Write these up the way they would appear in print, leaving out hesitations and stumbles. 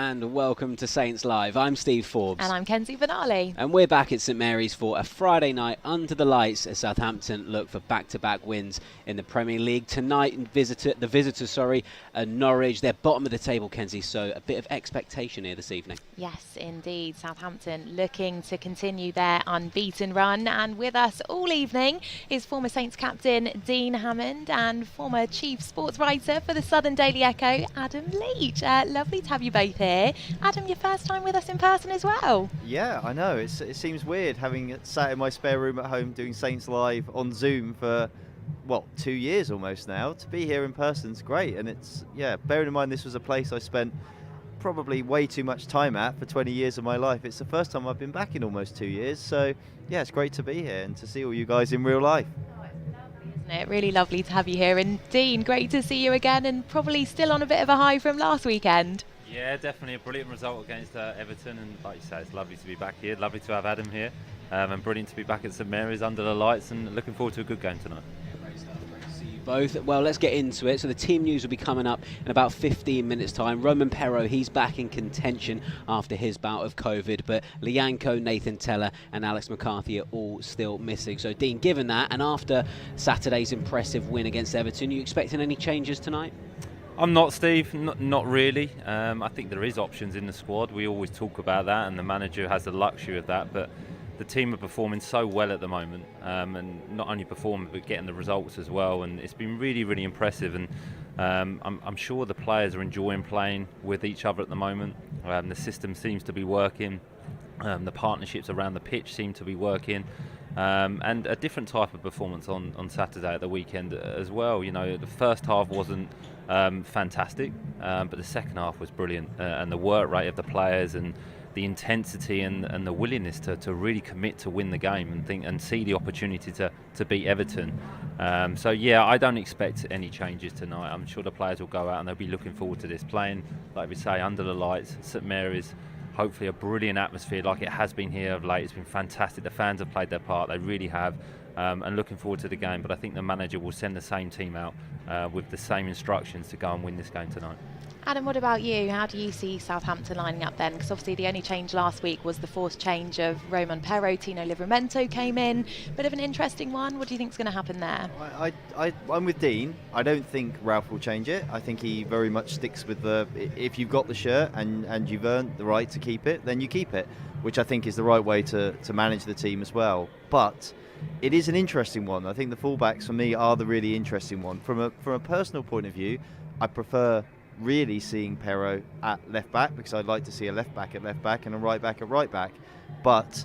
and welcome to Saints Live. I'm Steve Forbes. And I'm Kenzie Benali. And we're back at St Mary's for a Friday night under the lights as Southampton look for back-to-back wins in the Premier League. Tonight, the visitors, Norwich. They're bottom of the table, Kenzie, so a bit of expectation here this evening. Yes, indeed. Southampton looking to continue their unbeaten run. And with us all evening is former Saints captain Dean Hammond and former chief sports writer for the Southern Daily Echo, Adam Leach. Lovely to have you both here. Adam, your first time with us in person as well. Yeah, I know. It seems weird having sat in my spare room at home doing Saints Live on Zoom for, 2 years almost now. To be here in person is great. And it's, bearing in mind this was a place I spent probably way too much time at for 20 years of my life. It's the first time I've been back in almost 2 years. So, yeah, it's great to be here and to see all you guys in real life. It? Really lovely to have you here. And Dean, great to see you again and probably still on a bit of a high from last weekend. Yeah, definitely a brilliant result against Everton, and like you say, it's lovely to be back here. Lovely to have Adam here, and brilliant to be back at St Mary's under the lights, and looking forward to a good game tonight. Both. Well, let's get into it. So the team news will be coming up in about 15 minutes time. Roman Perraud, he's back in contention after his bout of COVID, but Lianco, Nathan Teller and Alex McCarthy are all still missing. So Dean, given that, and after Saturday's impressive win against Everton, are you expecting any changes tonight? I'm not, Steve, not really. I think there is options in the squad. We always talk about that, and the manager has the luxury of that, but the team are performing so well at the moment, and not only performing but getting the results as well, and it's been really, really impressive. And I'm sure the players are enjoying playing with each other at the moment. The system seems to be working. The partnerships around the pitch seem to be working. And a different type of performance on Saturday at the weekend as well. You know, the first half wasn't fantastic, but the second half was brilliant, and the work rate of the players and the intensity and the willingness to really commit to win the game and see the opportunity to beat Everton. So yeah, I don't expect any changes tonight. I'm sure the players will go out and they'll be looking forward to this, playing, like we say, under the lights, St Mary's. Hopefully a brilliant atmosphere like it has been here of late. It's been fantastic. The fans have played their part, they really have, and looking forward to the game. But I think the manager will send the same team out with the same instructions to go and win this game tonight. Adam, what about you? How do you see Southampton lining up then? Because obviously the only change last week was the forced change of Roman Perraud. Tino Livramento came in. Bit of an interesting one. What do you think is going to happen there? I'm with Dean. I don't think Ralph will change it. I think he very much sticks with if you've got the shirt and you've earned the right to keep it, then you keep it, which I think is the right way to manage the team as well. But it is an interesting one. I think the fullbacks for me are the really interesting one. From a personal point of view, I prefer really seeing Perraud at left back, because I'd like to see a left back at left back and a right back at right back. But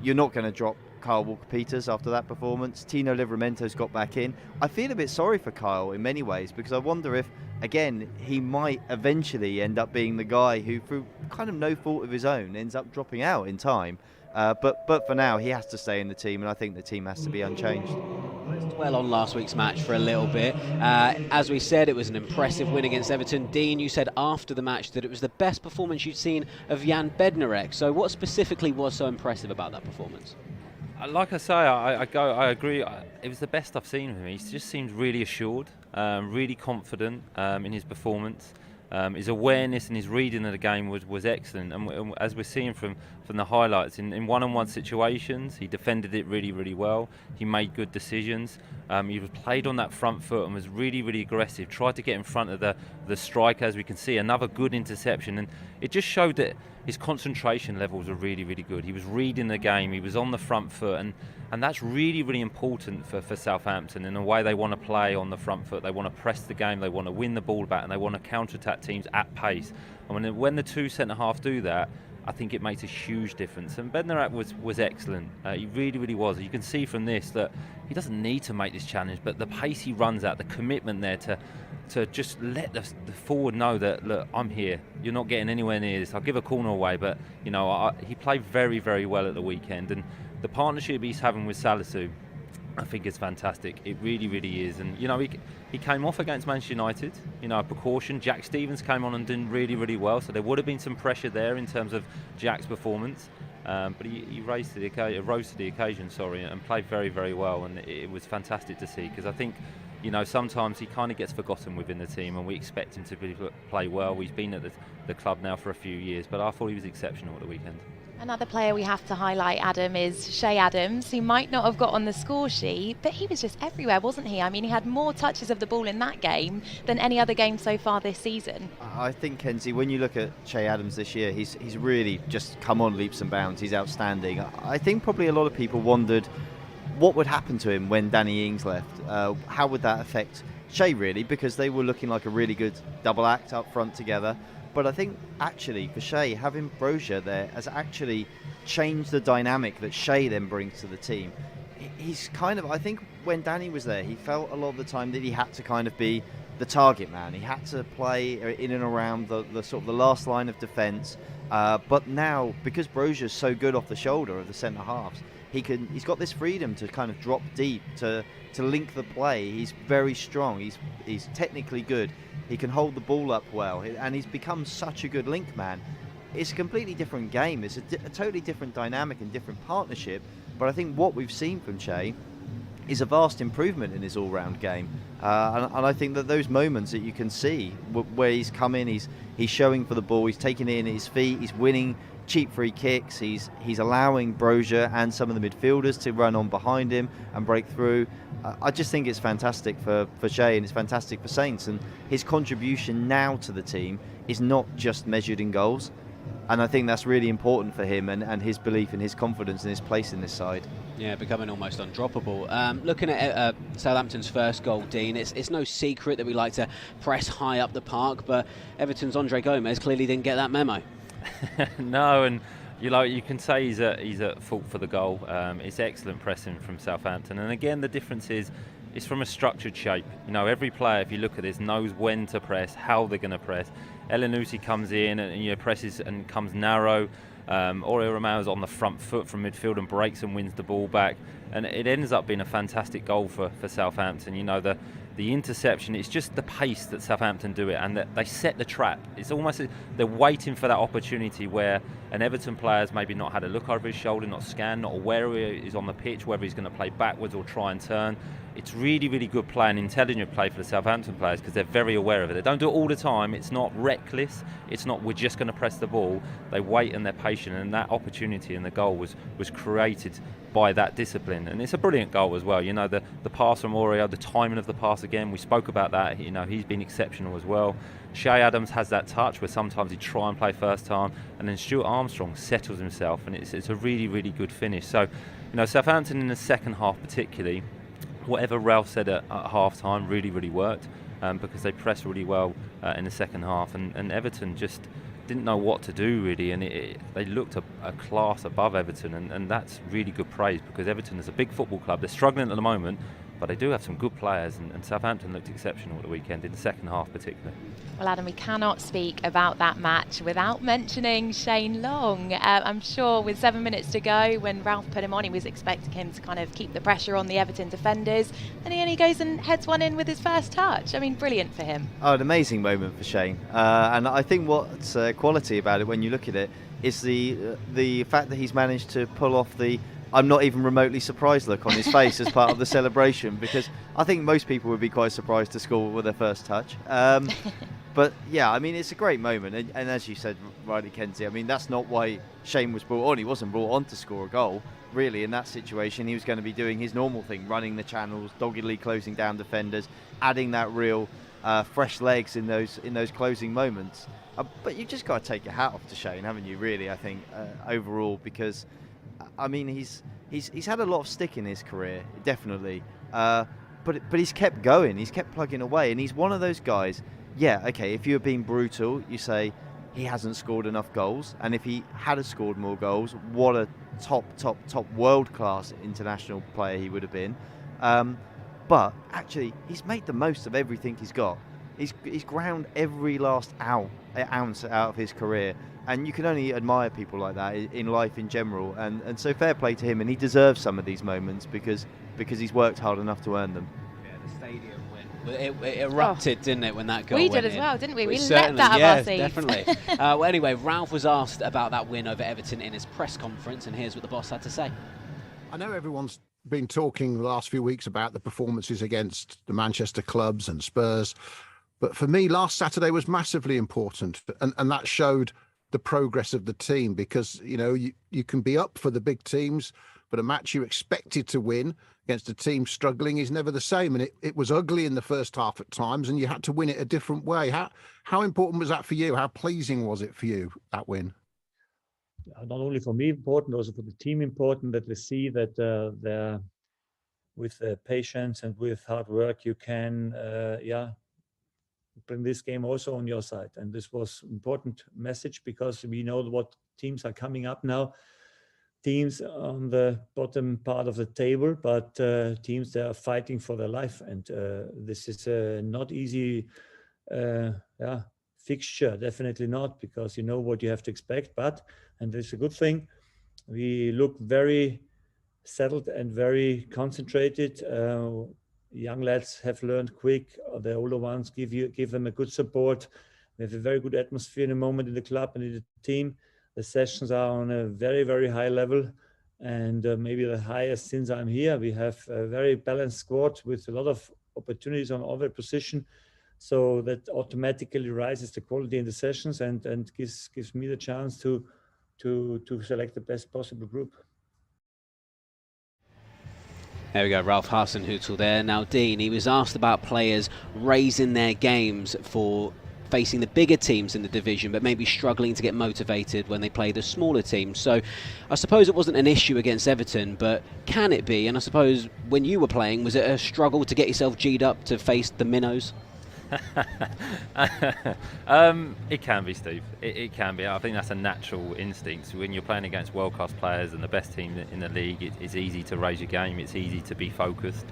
you're not going to drop Kyle Walker-Peters after that performance. Tino Livramento's got back in. I feel a bit sorry for Kyle in many ways, because I wonder if, again, he might eventually end up being the guy who, through kind of no fault of his own, ends up dropping out in time. But for now, he has to stay in the team, and I think the team has to be unchanged. Well, on last week's match for a little bit. As we said, it was an impressive win against Everton. Dean, you said after the match that it was the best performance you'd seen of Jan Bednarek. So what specifically was so impressive about that performance? Like I say, I agree. It was the best I've seen of him. He just seemed really assured, really confident in his performance. His awareness and his reading of the game was excellent, and as we're seeing from the highlights, in one-on-one situations he defended it really, really well. He made good decisions. He was played on that front foot and was really, really aggressive, tried to get in front of the striker. As we can see, another good interception, and it just showed that his concentration levels were really, really good. He was reading the game, he was on the front foot, and that's really, really important for Southampton in the way they want to play on the front foot. They want to press the game, they want to win the ball back, and they want to counter-attack teams at pace. And when the two centre-halves do that, I think it makes a huge difference. And Bednarek was excellent. He really, really was. You can see from this that he doesn't need to make this challenge, but the pace he runs at, the commitment there to just let the forward know that, look, I'm here. You're not getting anywhere near this. I'll give a corner away, but you know, he played very, very well at the weekend. And the partnership he's having with Salisu, I think is fantastic. It really, really is. And you know, he came off against Manchester United, you know, a precaution. Jack Stevens came on and did really, really well. So there would have been some pressure there in terms of Jack's performance. But he rose to the occasion, and played very, very well. And it was fantastic to see, because I think you know, sometimes he kind of gets forgotten within the team, and we expect him to play well. He's been at the club now for a few years, but I thought he was exceptional at the weekend. Another player we have to highlight, Adam, is Shay Adams. He might not have got on the score sheet, but he was just everywhere, wasn't he? I mean, he had more touches of the ball in that game than any other game so far this season. I think, Kenzie, when you look at Shay Adams this year, he's really just come on leaps and bounds. He's outstanding. I think probably a lot of people wondered what would happen to him when Danny Ings left. How would that affect Shay, really? Because they were looking like a really good double act up front together. But I think actually for Shay, having Brozier there has actually changed the dynamic that Shay then brings to the team. He's kind of, I think when Danny was there, he felt a lot of the time that he had to kind of be the target man. He had to play in and around the sort of the last line of defence. But now, because Brozier's so good off the shoulder of the centre halves, he's got this freedom to kind of drop deep, to link the play. He's very strong. He's technically good. He can hold the ball up well, and he's become such a good link man. It's a completely different game. It's a totally different dynamic and different partnership. But I think what we've seen from Shay is a vast improvement in his all-round game. And I think that those moments that you can see where he's come in, he's showing for the ball, he's taking it in his feet, he's winning cheap free kicks, he's allowing Brozier and some of the midfielders to run on behind him and break through. I just think it's fantastic for Shay, and it's fantastic for Saints, and his contribution now to the team is not just measured in goals, and I think that's really important for him and his belief and his confidence in his place in this side. Yeah, becoming almost undroppable. Looking at Southampton's first goal, Dean, it's no secret that we like to press high up the park, but Everton's Andre Gomez clearly didn't get that memo. No, and you can say he's at fault for the goal. It's excellent pressing from Southampton, and again the difference is it's from a structured shape. You know, every player, if you look at this, knows when to press, how they're going to press. Elyounoussi comes in and presses and comes narrow. Oriol Romeo's on the front foot from midfield and breaks and wins the ball back, and it ends up being a fantastic goal for Southampton. You know, the interception, it's just the pace that Southampton do it, and that they set the trap. It's almost they're waiting for that opportunity where an Everton player's maybe not had a look over his shoulder, not scanned, not aware he is on the pitch, whether he's going to play backwards or try and turn. It's really, really good play and intelligent play for the Southampton players because they're very aware of it. They don't do it all the time. It's not reckless. It's not we're just going to press the ball. They wait and they're patient, and that opportunity and the goal was created by that discipline. And it's a brilliant goal as well. You know, the pass from Oriol, the timing of the pass again, we spoke about that. You know, he's been exceptional as well. Shay Adams has that touch where sometimes he try and play first time, and then Stuart Armstrong settles himself, and it's a really, really good finish. So, you know, Southampton in the second half particularly, whatever Ralph said at half time really, really worked because they pressed really well in the second half, and Everton just didn't know what to do really, and they looked a class above Everton, and that's really good praise because Everton is a big football club. They're struggling at the moment, but they do have some good players, and Southampton looked exceptional at the weekend, in the second half particularly. Well, Adam, we cannot speak about that match without mentioning Shane Long. I'm sure with 7 minutes to go, when Ralph put him on, he was expecting him to kind of keep the pressure on the Everton defenders, and he only goes and heads one in with his first touch. I mean, brilliant for him. Oh, an amazing moment for Shane. And I think what's quality about it when you look at it is the fact that he's managed to pull off the I'm not even remotely surprised look on his face as part of the celebration, because I think most people would be quite surprised to score with their first touch. But yeah, I mean, it's a great moment, and as you said rightly, Kenzie, I mean, that's not why Shane was brought on. He wasn't brought on to score a goal. Really, in that situation, he was going to be doing his normal thing, running the channels, doggedly closing down defenders, adding that real fresh legs in those closing moments. But you've just got to take your hat off to Shane, haven't you? Really, I think overall, because I mean, he's had a lot of stick in his career, definitely. But he's kept going. He's kept plugging away, and he's one of those guys. Yeah, okay. If you're being brutal, you say he hasn't scored enough goals, and if he had scored more goals, what a top world-class international player he would have been. But actually, he's made the most of everything he's got. He's ground every last ounce out of his career, and you can only admire people like that in life in general. And so fair play to him, and he deserves some of these moments because he's worked hard enough to earn them. Yeah, the stadium it erupted, didn't it, when that goal went in? We did as well, didn't we? We leapt out of our seats. Definitely. Well, anyway, Ralph was asked about that win over Everton in his press conference, and here's what the boss had to say. I know everyone's been talking the last few weeks about the performances against the Manchester clubs and Spurs. But for me, last Saturday was massively important. And that showed the progress of the team, because, you can be up for the big teams, but a match you expected to win against a team struggling is never the same. And it was ugly in the first half at times, and you had to win it a different way. How important was that for you? How pleasing was it for you, that win? Not only for me important, also for the team important, that they see that with patience and with hard work you can bring this game also on your side. And this was important message, because we know what teams are coming up now. Teams on the bottom part of the table, but teams that are fighting for their life. And this is not easy fixture, definitely not, because you know what you have to expect. But, and it's a good thing, we look very settled and very concentrated. Young lads have learned quick. The older ones give them a good support. We have a very good atmosphere in the moment in the club and in the team. The sessions are on a very, very high level, and maybe the highest since I'm here. We have a very balanced squad with a lot of opportunities on every position, so that automatically rises the quality in the sessions and gives me the chance to select the best possible group. There we go, Ralph Hasenhüttl there. Now, Dean, he was asked about players raising their games for facing the bigger teams in the division, but maybe struggling to get motivated when they play the smaller teams. So I suppose it wasn't an issue against Everton, but can it be? And I suppose when you were playing, was it a struggle to get yourself G'd up to face the minnows? It can be, Steve. It can be. I think that's a natural instinct. When you're playing against world-class players and the best team in the league, it's easy to raise your game. It's easy to be focused.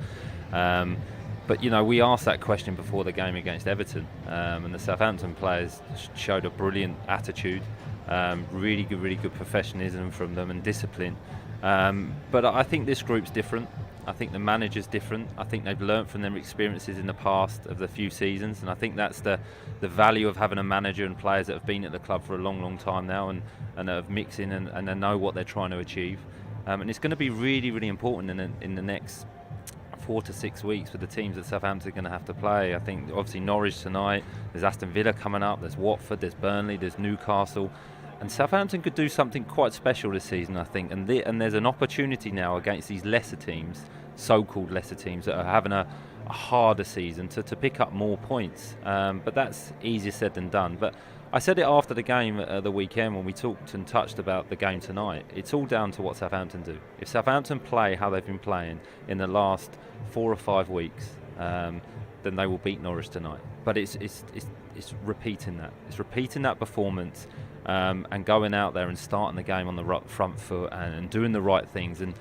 But, we asked that question before the game against Everton, and the Southampton players showed a brilliant attitude, really good professionalism from them and discipline. But I think this group's different. I think the manager's different. I think they've learnt from their experiences in the past of the few seasons, and I think that's the value of having a manager and players that have been at the club for a long time now and that have mixed in and they know what they're trying to achieve. And it's going to be really important in the next 4 to 6 weeks with the teams that Southampton are going to have to play. I think obviously Norwich tonight, there's Aston Villa coming up, there's Watford, there's Burnley, there's Newcastle. And Southampton could do something quite special this season, I think. And there's an opportunity now against these lesser teams, so-called lesser teams, that are having a harder season to pick up more points. But that's easier said than done. But I said it after the game at the weekend when we talked and touched about the game tonight. It's all down to what Southampton do. If Southampton play how they've been playing in the last 4 or 5 weeks, then they will beat Norwich tonight. But it's repeating that. It's repeating that performance. And going out there and starting the game on the front foot and doing the right things and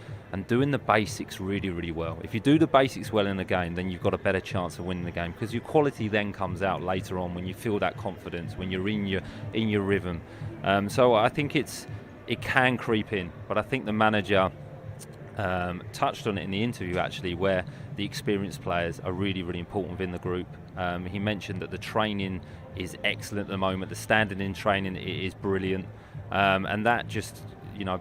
doing the basics really well. If you do the basics well in the game, then you've got a better chance of winning the game, because your quality then comes out later on when you feel that confidence, when you're in your rhythm. So I think it can creep in, but I think the manager touched on it in the interview actually, where the experienced players are really important within the group. He mentioned that the training is excellent at the moment. The standing in training is brilliant, and that just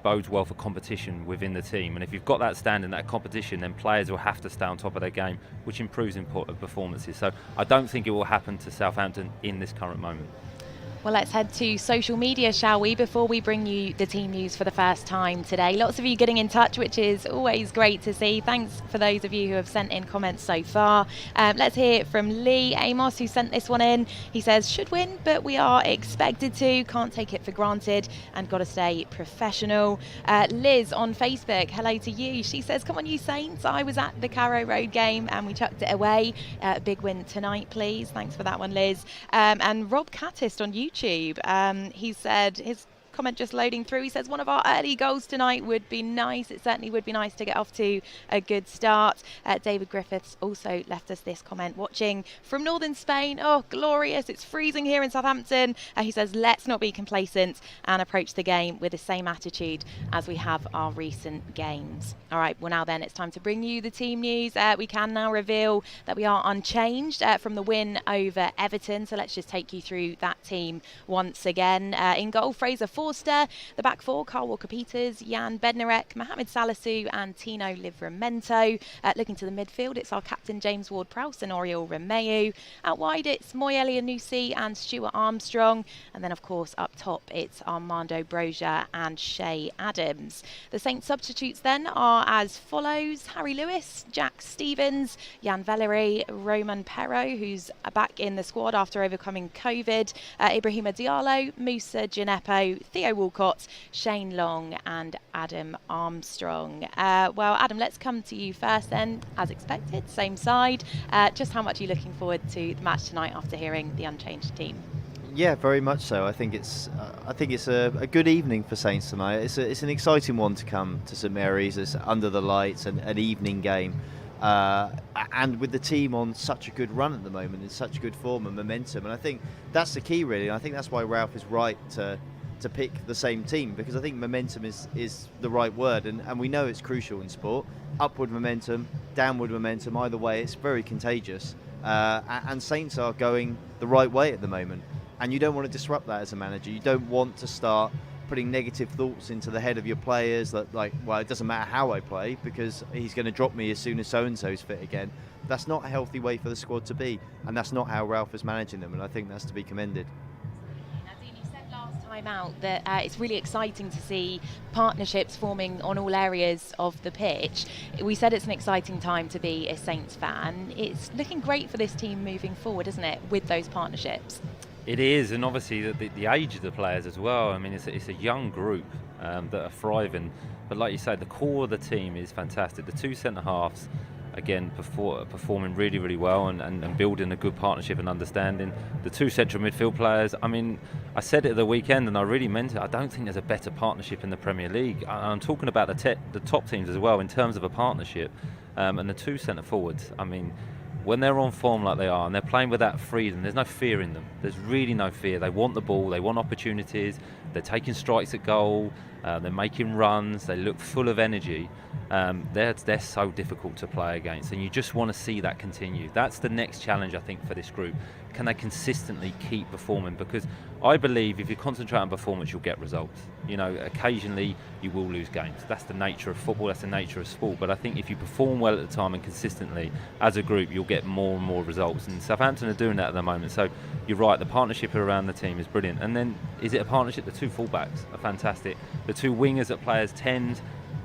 bodes well for competition within the team. And if you've got that standing, that competition, then players will have to stay on top of their game, which improves performances. So I don't think it will happen to Southampton in this current moment. Well, let's head to social media, shall we, before we bring you the team news for the first time today. Lots of you getting in touch, which is always great to see. Thanks for those of you who have sent in comments so far. Let's hear from Lee Amos, who sent this one in. He says, should win, but we are expected to. Can't take it for granted and got to stay professional. Liz on Facebook, hello to you. She says, come on, you Saints. I was at the Carrow Road game and we chucked it away. Big win tonight, please. Thanks for that one, Liz. And Rob Cattist on YouTube. He said his comment just loading through. He says one of our early goals tonight would be nice. It certainly would be nice to get off to a good start. David Griffiths also left us this comment. Watching from northern Spain. Oh, glorious. It's freezing here in Southampton. He says let's not be complacent and approach the game with the same attitude as we have our recent games. All right, well now then it's time to bring you the team news. We can now reveal that we are unchanged from the win over Everton. So let's just take you through that team once again. In goal, Fraser Forster. The back four, Carl Walker-Peters, Jan Bednarek, Mohamed Salisu and Tino Livramento. Looking to the midfield, it's our captain James Ward-Prowse and Oriol Romeu. Out wide, it's Moy Elianusi and Stuart Armstrong. And then, of course, up top, it's Armando Broja and Shay Adams. The Saints substitutes then are as follows: Harry Lewis, Jack Stevens, Jan Valery, Roman Perro, who's back in the squad after overcoming COVID, Ibrahima Diallo, Musa Gineppo, Theo Walcott, Shane Long and Adam Armstrong. Well, Adam, let's come to you first then, as expected, same side. Just how much are you looking forward to the match tonight after hearing the unchanged team? Yeah, very much so. I think it's a good evening for Saints tonight. It's an exciting one to come to St Mary's. It's under the lights, and an evening game, and with the team on such a good run at the moment, in such good form and momentum. And I think that's the key, really. And I think that's why Ralph is right to pick the same team, because I think momentum is the right word, and we know it's crucial in sport. Upward momentum, downward momentum, either way, it's very contagious. And Saints are going the right way at the moment. And you don't want to disrupt that as a manager. You don't want to start putting negative thoughts into the head of your players that, like, well, it doesn't matter how I play because he's going to drop me as soon as so-and-so's fit again. That's not a healthy way for the squad to be, and that's not how Ralph is managing them, and I think that's to be commended. Nadine, you said last time out that it's really exciting to see partnerships forming on all areas of the pitch. We said it's an exciting time to be a Saints fan. It's looking great for this team moving forward, isn't it, with those partnerships? It is, and obviously the age of the players as well. I mean, it's a young group that are thriving. But like you say, the core of the team is fantastic. The two centre-halves, again, performing really, really well and building a good partnership and understanding. The two central midfield players, I mean, I said it at the weekend and I really meant it. I don't think there's a better partnership in the Premier League. I'm talking about the top teams as well in terms of a partnership. And the two centre-forwards, I mean, when they're on form like they are and they're playing with that freedom, there's no fear in them. There's really no fear. They want the ball, they want opportunities, they're taking strikes at goal, they're making runs, they look full of energy. They're so difficult to play against, and you just want to see that continue. That's the next challenge, I think, for this group. Can they consistently keep performing? Because I believe if you concentrate on performance, you'll get results. You know, occasionally you will lose games. That's the nature of football, that's the nature of sport. But I think if you perform well at the time and consistently as a group, you'll get more and more results. And Southampton are doing that at the moment. So you're right, the partnership around the team is brilliant. And then, is it a partnership? The two fullbacks are fantastic. The two wingers that players tend,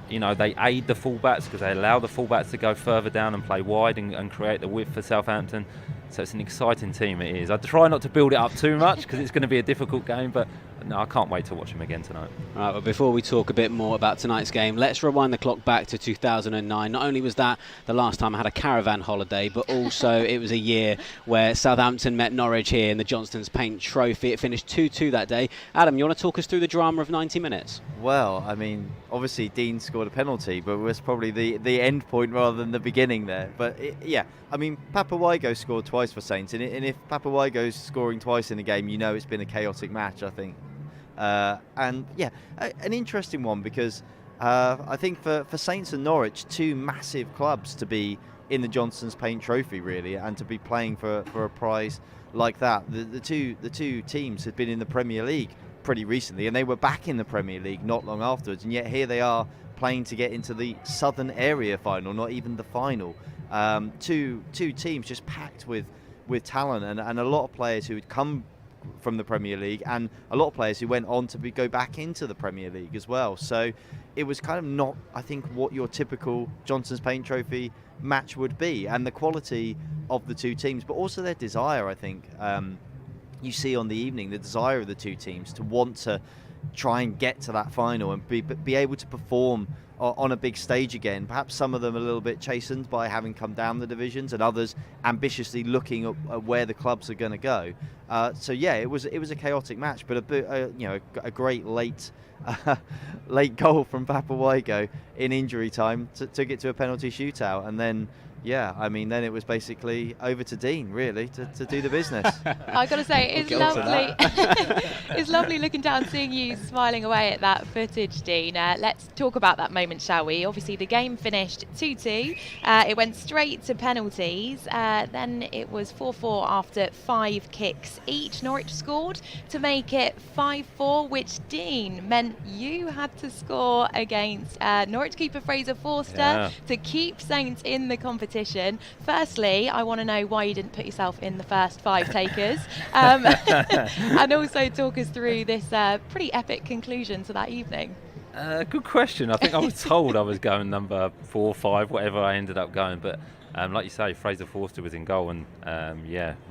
you know, they aid the fullbacks because they allow the fullbacks to go further down and play wide and create the width for Southampton. So it's an exciting team, it is. I try not to build it up too much because it's going to be a difficult game, but no, I can't wait to watch them again tonight. All right, but before we talk a bit more about tonight's game, let's rewind the clock back to 2009. Not only was that the last time I had a caravan holiday, but also it was a year where Southampton met Norwich here in the Johnston's Paint Trophy. It finished 2-2 that day. Adam, you want to talk us through the drama of 90 minutes? Well, I mean, obviously Dean scored a penalty, but it was probably the end point rather than the beginning there. But yeah, I mean, Papawigo scored twice for Saints, and if Papawigo's scoring twice in a game, you know it's been a chaotic match, I think. And yeah, an interesting one because I think for Saints and Norwich, two massive clubs to be in the Johnston's Paint Trophy, really, and to be playing for a prize like that. The two teams had been in the Premier League pretty recently, and they were back in the Premier League not long afterwards, and yet here they are playing to get into the Southern Area final, not even the final. Two teams just packed with talent and a lot of players who had come from the Premier League, and a lot of players who went on to go back into the Premier League as well. So it was kind of not, I think, what your typical Johnston's Paint Trophy match would be, and the quality of the two teams, but also their desire, I think. You see on the evening the desire of the two teams to want to try and get to that final and be able to perform on a big stage again. Perhaps some of them a little bit chastened by having come down the divisions, and others ambitiously looking at where the clubs are going to go. So yeah, it was a chaotic match, but a great late goal from Papawigo in injury time took it to a penalty shootout, and then yeah, I mean, then it was basically over to Dean, really, to do the business. I got to say, it's We'll get onto lovely. It's lovely looking down, seeing you smiling away at that footage, Dean. Let's talk about that moment, shall we? Obviously, the game finished 2-2. It went straight to penalties. Then it was 4-4 after 5 kicks each. Norwich scored to make it 5-4, which, Dean, meant you had to score against Norwich keeper Fraser Forster to keep Saints in the competition. Firstly, I want to know why you didn't put yourself in the first 5 takers, and also talk us through this pretty epic conclusion to that evening. Good question. I think I was told I was going number 4 or 5, whatever I ended up going, but like you say, Fraser Forster was in goal, and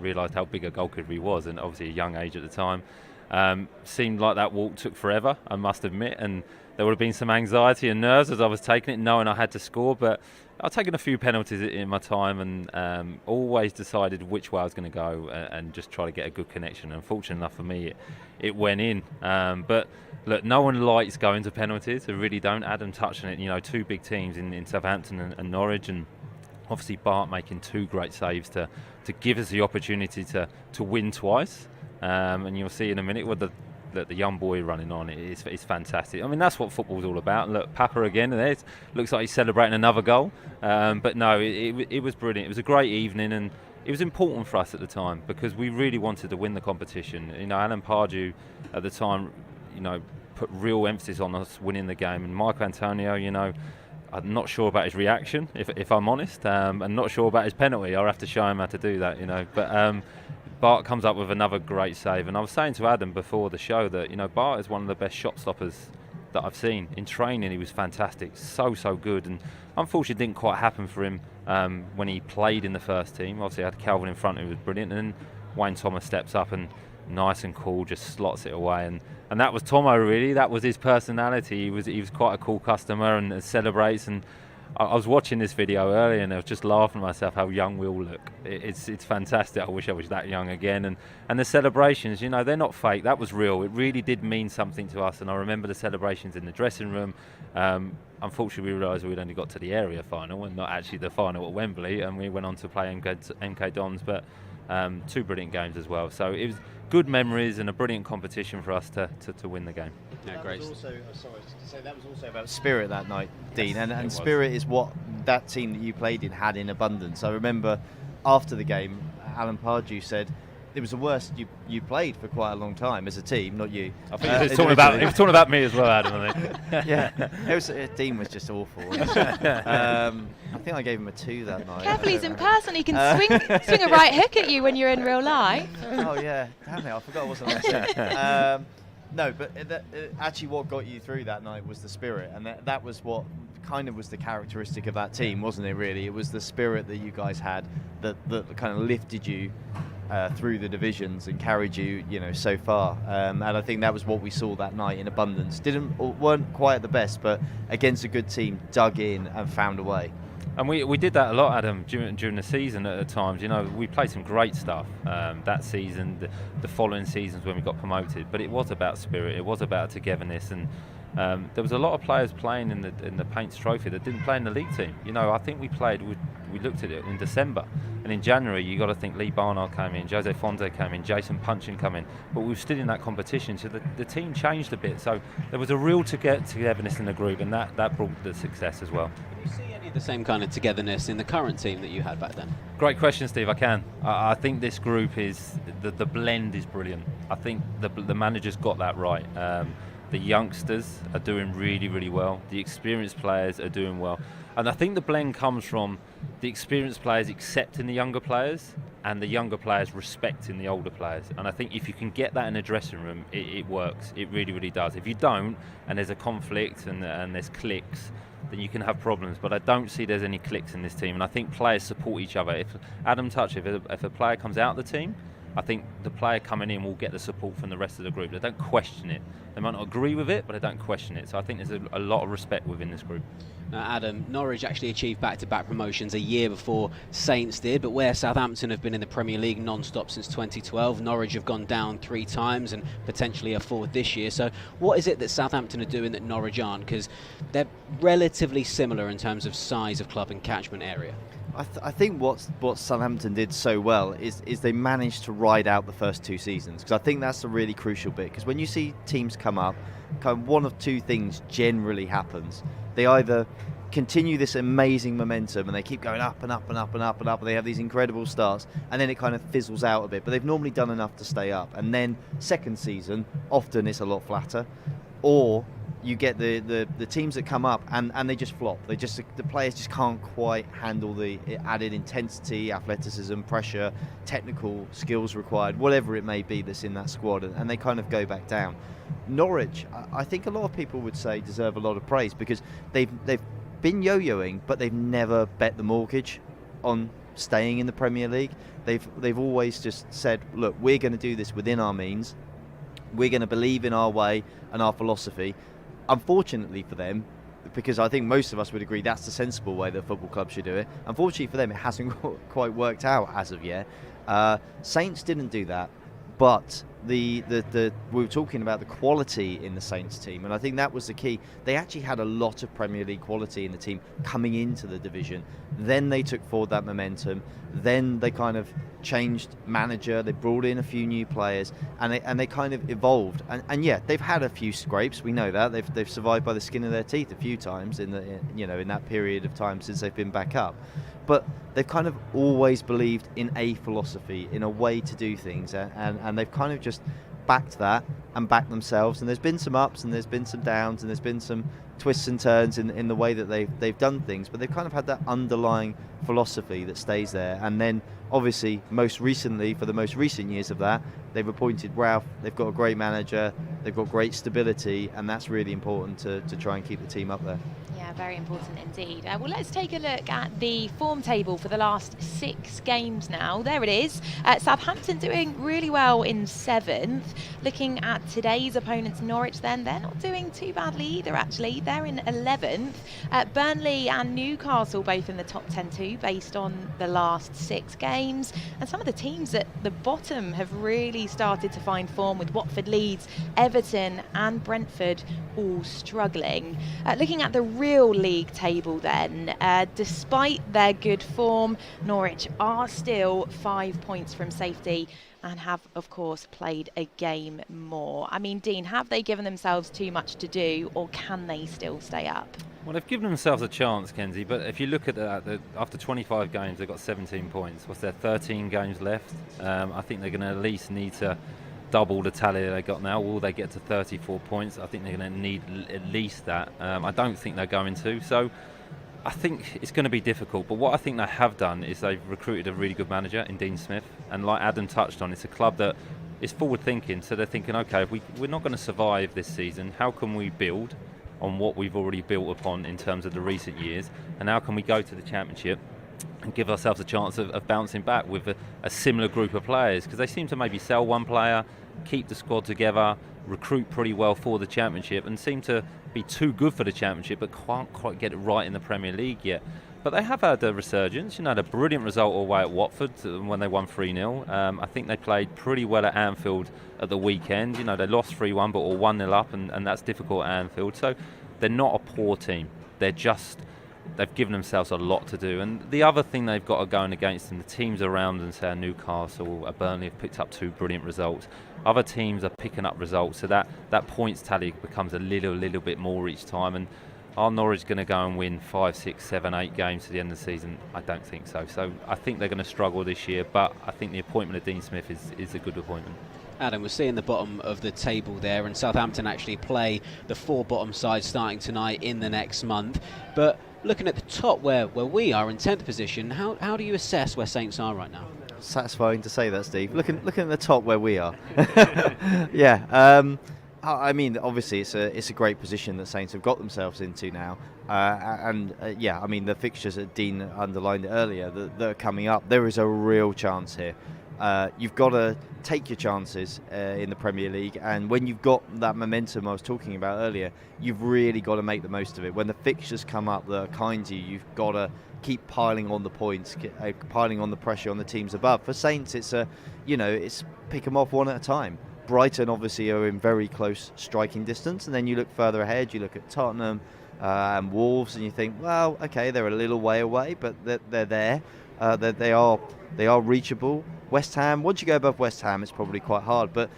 realised how big a goalkeeper he was, and obviously a young age at the time. Seemed like that walk took forever, I must admit, and there would have been some anxiety and nerves as I was taking it, knowing I had to score, but I've taken a few penalties in my time, and always decided which way I was going to go, and just try to get a good connection. And fortunate enough for me, it went in. But look, no one likes going to penalties. They really don't. Adam touched on it. 2 big teams in Southampton and Norwich, and obviously Bart making 2 great saves to give us the opportunity to win twice. And you'll see in a minute with the young boy running on, it's fantastic. I mean, that's what football's all about. Look, Papa again, and it looks like he's celebrating another goal. But no, it was brilliant. It was a great evening, and it was important for us at the time because we really wanted to win the competition. Alan Pardew at the time, put real emphasis on us winning the game. And Marco Antonio, I'm not sure about his reaction, if I'm honest. I'm not sure about his penalty. I'll have to show him how to do that, But Bart comes up with another great save, and I was saying to Adam before the show that Bart is one of the best shot stoppers that I've seen. In training he was fantastic, so good, and unfortunately it didn't quite happen for him when he played in the first team. Obviously I had Calvin in front who was brilliant, and then Wayne Thomas steps up and nice and cool just slots it away, and that was Tomo really. That was his personality. He was quite a cool customer and celebrates, and I was watching this video earlier and I was just laughing at myself how young we all look. It's fantastic. I wish I was that young again. And the celebrations, they're not fake. That was real. It really did mean something to us. And I remember the celebrations in the dressing room. Unfortunately, we realised we'd only got to the area final and not actually the final at Wembley. And we went on to play MK Dons, but 2 brilliant games as well. So it was good memories and a brilliant competition for us to win the game. Yeah, great. That was also about spirit that night, Dean, and spirit is what that team that you played in had in abundance. I remember after the game, Alan Pardew said it was the worst you played for quite a long time as a team, not you. I think he was talking about me as well, Adam. I think. Yeah, Dean was just awful. I think I gave him a 2 that night. Careful, he's in person. He can swing a right hook at you when you're in real life. Oh yeah, damn it! I forgot I wasn't on set. No, but actually what got you through that night was the spirit, and that was what kind of was the characteristic of that team, wasn't it, really? It was the spirit that you guys had that kind of lifted you through the divisions and carried you, so far. And I think that was what we saw that night in abundance. Weren't quite at the best, but against a good team, dug in and found a way. And we did that a lot, Adam, during the season at times. We played some great stuff that season, the following seasons when we got promoted. But it was about spirit, it was about togetherness, and there was a lot of players playing in the Paints Trophy that didn't play in the league team. I think we looked at it in December, and in January you got to think Lee Barnard came in, Jose Fonte came in, Jason Punchin came in, but we were still in that competition, so the team changed a bit. So there was a real togetherness in the group, and that brought the success as well. Do you see any of the same kind of togetherness in the current team that you had back then? Great question, Steve. I can. I think this group is the blend is brilliant. I think the manager's got that right. The youngsters are doing really, really well. The experienced players are doing well. And I think the blend comes from the experienced players accepting the younger players and the younger players respecting the older players. And I think if you can get that in a dressing room, it works. It really, really does. If you don't, and there's a conflict and there's cliques, then you can have problems. But I don't see there's any cliques in this team. And I think players support each other. If Adam touched, if a player comes out of the team, I think the player coming in will get the support from the rest of the group. They don't question it. They might not agree with it, but they don't question it. So I think there's a lot of respect within this group. Now, Adam, Norwich actually achieved back-to-back promotions a year before Saints did, but where Southampton have been in the Premier League non-stop since 2012, Norwich have gone down 3 times and potentially a 4th this year. So what is it that Southampton are doing that Norwich aren't? Because they're relatively similar in terms of size of club and catchment area. I think what Southampton did so well is they managed to ride out the first 2 seasons, because I think that's a really crucial bit. Because when you see teams come up, kind of one of 2 things generally happens. They either continue this amazing momentum and they keep going up and up and up and up and up, and they have these incredible starts, and then it kind of fizzles out a bit, but they've normally done enough to stay up. And then second season, often it's a lot flatter. Or you get the teams that come up and they just flop. The players just can't quite handle the added intensity, athleticism, pressure, technical skills required, whatever it may be that's in that squad, and they kind of go back down. Norwich, I think a lot of people would say, deserve a lot of praise, because they've been yo-yoing, but they've never bet the mortgage on staying in the Premier League. They've always just said, look, we're going to do this within our means. We're going to believe in our way and our philosophy. Unfortunately for them, because I think most of us would agree that's the sensible way that a football club should do it, unfortunately for them, it hasn't quite worked out as of yet. Saints didn't do that, but we were talking about the quality in the Saints team, and I think that was the key. They actually had a lot of Premier League quality in the team coming into the division. Then they took forward that momentum. Then they kind of changed manager. They brought in a few new players, and they kind of evolved. And yeah, they've had a few scrapes. We know that they've survived by the skin of their teeth a few times in that period of time since they've been back up. But they've kind of always believed in a philosophy, in a way to do things, and they've kind of just backed that and backed themselves. And there's been some ups and there's been some downs and there's been some twists and turns in the way that they've done things, but they've kind of had that underlying philosophy that stays there. And then obviously most recently, for the most recent years of that, they've appointed Ralph. They've got a great manager, they've got great stability, and that's really important to try and keep the team up there. Yeah, very important indeed. Well, let's take a look at the form table for the last 6 games now. There it is. Southampton doing really well in 7th. Looking at today's opponents, Norwich, then, they're not doing too badly either, actually. They're in 11th. Burnley and Newcastle both in the top 10 too, based on the last 6 games. And some of the teams at the bottom have really started to find form, with Watford, Leeds, Everton and Brentford all struggling. Looking at the real league table then, despite their good form, Norwich are still 5 points from safety and have, of course, played a game more. I mean, Dean, have they given themselves too much to do, or can they still stay up? Well, they've given themselves a chance, Kenzie, but if you look at that, after 25 games, they've got 17 points. What's there, 13 games left? I think they're going to at least need to double the tally they got now. Will they get to 34 points? I think they're going to need at least that. I don't think they're going to. So I think it's going to be difficult. But what I think they have done is they've recruited a really good manager in Dean Smith. And like Adam touched on, it's a club that is forward thinking. So they're thinking, okay, if we're not going to survive this season, how can we build on what we've already built upon in terms of the recent years? And how can we go to the Championship and give ourselves a chance of bouncing back with a similar group of players? Because they seem to maybe sell one player, keep the squad together, recruit pretty well for the Championship, and seem to be too good for the Championship but can't quite get it right in the Premier League yet. But they have had a resurgence. Had a brilliant result away at Watford when they won 3-0. I think they played pretty well at Anfield at the weekend. They lost 3-1 but were 1-0 up, and that's difficult at Anfield. So they're not a poor team. They've given themselves a lot to do. And the other thing they've got going against them, the teams around them, say Newcastle, Burnley, have picked up 2 brilliant results. Other teams are picking up results, so that points tally becomes a little bit more each time. And are Norwich going to go and win 5, 6, 7, 8 games to the end of the season? I don't think so. So I think they're going to struggle this year, but I think the appointment of Dean Smith is a good appointment. Adam, we're seeing the bottom of the table there, and Southampton actually play the 4 bottom sides starting tonight in the next month. But looking at the top where we are in 10th position, how do you assess where Saints are right now? Satisfying to say that, Steve. Looking at the top where we are. Yeah. I mean, obviously, it's a great position that Saints have got themselves into now. Yeah, I mean, the fixtures that Dean underlined earlier that are coming up, there is a real chance here. You've got to take your chances in the Premier League, and when you've got that momentum I was talking about earlier, you've really got to make the most of it. When the fixtures come up that are kind to you, you've got to keep piling on the points, piling on the pressure on the teams above. For Saints, it's pick them off one at a time. Brighton obviously are in very close striking distance, and then you look further ahead, you look at Tottenham, and Wolves, and you think, well, okay, they're a little way away, but they're there. They are reachable. West Ham, once you go above West Ham, it's probably quite hard. But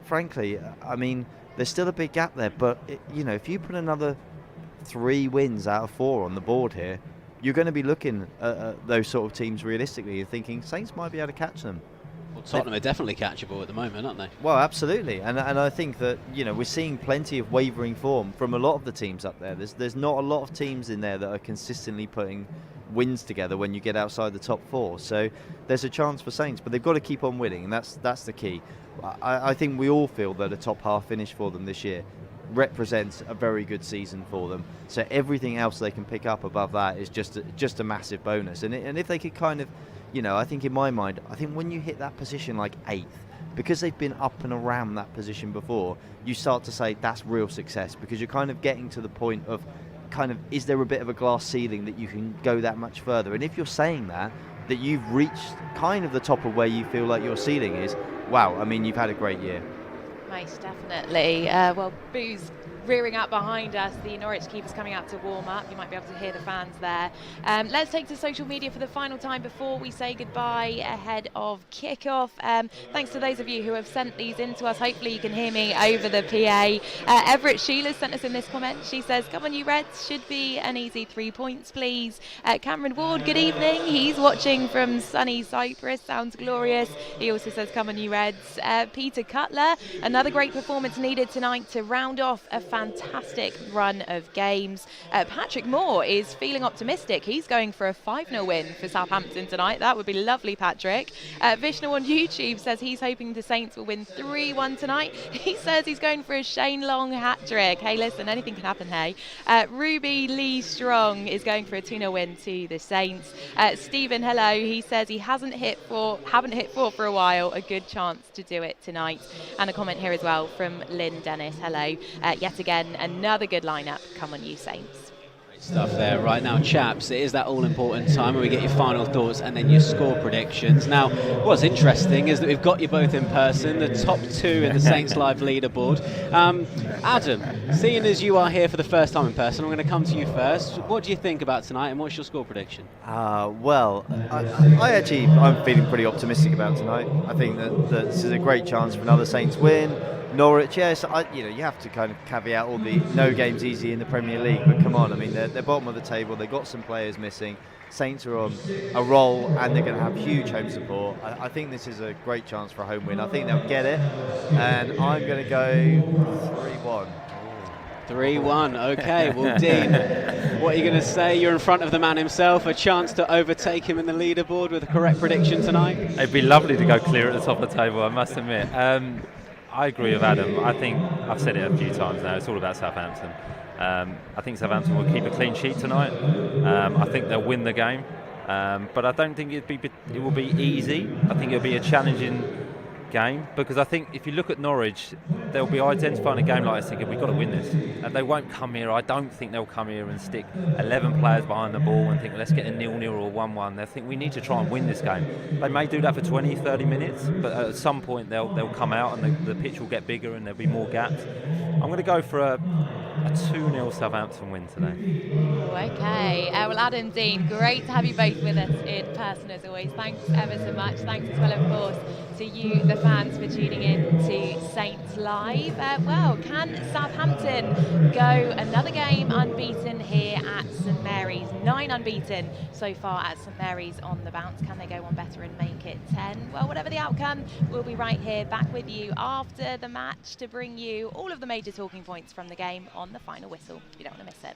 frankly, I mean, there's still a big gap there. But if you put another 3 wins out of 4 on the board here, you're going to be looking at those sort of teams realistically and thinking Saints might be able to catch them. Well, Tottenham are definitely catchable at the moment, aren't they? Well, absolutely, and I think that we're seeing plenty of wavering form from a lot of the teams up there. There's not a lot of teams in there that are consistently putting wins together when you get outside the top 4. So there's a chance for Saints, but they've got to keep on winning, and that's the key. I think we all feel that a top half finish for them this year represents a very good season for them. So everything else they can pick up above that is just a massive bonus. And if they could kind of, I think in my mind, I think when you hit that position like 8th, because they've been up and around that position before, you start to say that's real success, because you're kind of getting to the point of kind of, is there a bit of a glass ceiling that you can go that much further? And if you're saying that you've reached kind of the top of where you feel like your ceiling is, wow, I mean, you've had a great year. Most definitely. Well, Boo's rearing up behind us. The Norwich keeper's coming out to warm up. You might be able to hear the fans there. Let's take to social media for the final time before we say goodbye ahead of kickoff. Thanks to those of you who have sent these in to us. Hopefully you can hear me over the PA. Everett Sheila sent us in this comment. She says, come on you Reds, should be an easy 3 points please. Cameron Ward, good evening. He's watching from sunny Cyprus. Sounds glorious. He also says, come on you Reds. Peter Cutler, another great performance needed tonight to round off a fantastic run of games. Patrick Moore is feeling optimistic. He's going for a 5-0 win for Southampton tonight. That would be lovely, Patrick. Vishnu on YouTube says he's hoping the Saints will win 3-1 tonight. He says he's going for a Shane Long hat-trick. Hey, listen, anything can happen, hey. Ruby Lee Strong is going for a 2-0 win to the Saints. Stephen, hello. He says he haven't hit 4 for a while. A good chance to do it tonight. And a comment here as well from Lynn Dennis. Hello. Yet again, another good lineup. Come on, you Saints. Great stuff there. Right now, chaps, it is that all-important time where we get your final thoughts and then your score predictions. Now, what's interesting is that we've got you both in person, the top 2 in the Saints Live leaderboard. Adam, seeing as you are here for the first time in person, I'm going to come to you first. What do you think about tonight, and what's your score prediction? Well, I'm feeling pretty optimistic about tonight. I think that this is a great chance for another Saints win. Norwich, yes, you have to kind of caveat all the no games easy in the Premier League, but come on, I mean, they're bottom of the table, they've got some players missing. Saints are on a roll and they're going to have huge home support. I think this is a great chance for a home win. I think they'll get it, and I'm going to go 3-1. 3-1, okay. Well, Dean, what are you going to say? You're in front of the man himself, a chance to overtake him in the leaderboard with a correct prediction tonight. It'd be lovely to go clear at the top of the table, I must admit. I agree with Adam. I think I've said it a few times now. It's all about Southampton. I think Southampton will keep a clean sheet tonight. I think they'll win the game, but I don't think it will be easy. I think it'll be a challenging game, because I think if you look at Norwich, they'll be identifying a game like this thinking we've got to win this, and they won't come here. I don't think they'll come here and stick 11 players behind the ball and think let's get a 0-0 or 1-1. They'll think we need to try and win this game. They may do that for 20-30 minutes, but at some point they'll come out and the pitch will get bigger and there'll be more gaps. I'm going to go for a 2-0 Southampton win today. Okay, well, Adam, Dean, great to have you both with us in person as always. Thanks ever so much. Thanks as well, of course, to you, the fans, for tuning in to Saints Live. Well, can Southampton go another game unbeaten here at St Mary's? 9 unbeaten so far at St Mary's on the bounce. Can they go one better and make it 10? Well, whatever the outcome, we'll be right here back with you after the match to bring you all of the major talking points from the game on the final whistle. You don't want to miss it.